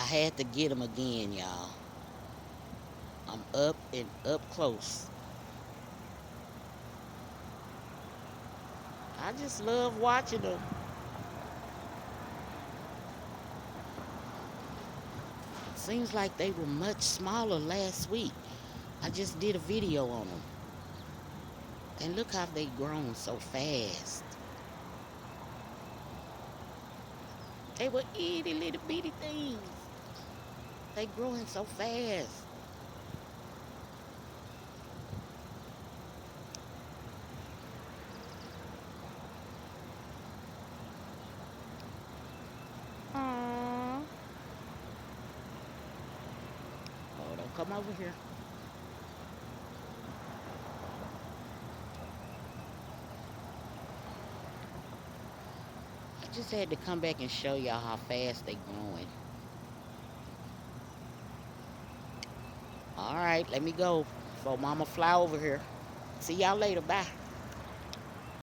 had to get them again, y'all. I'm up and up close. I just love watching them. Seems like they were much smaller last week. I just did a video on them. And look how they grown so fast. They were itty little bitty things. They growing so fast. Aww. Oh, don't come over here. I just had to come back and show y'all how fast they growing. All right, let me go before mama fly over here. See y'all later. Bye.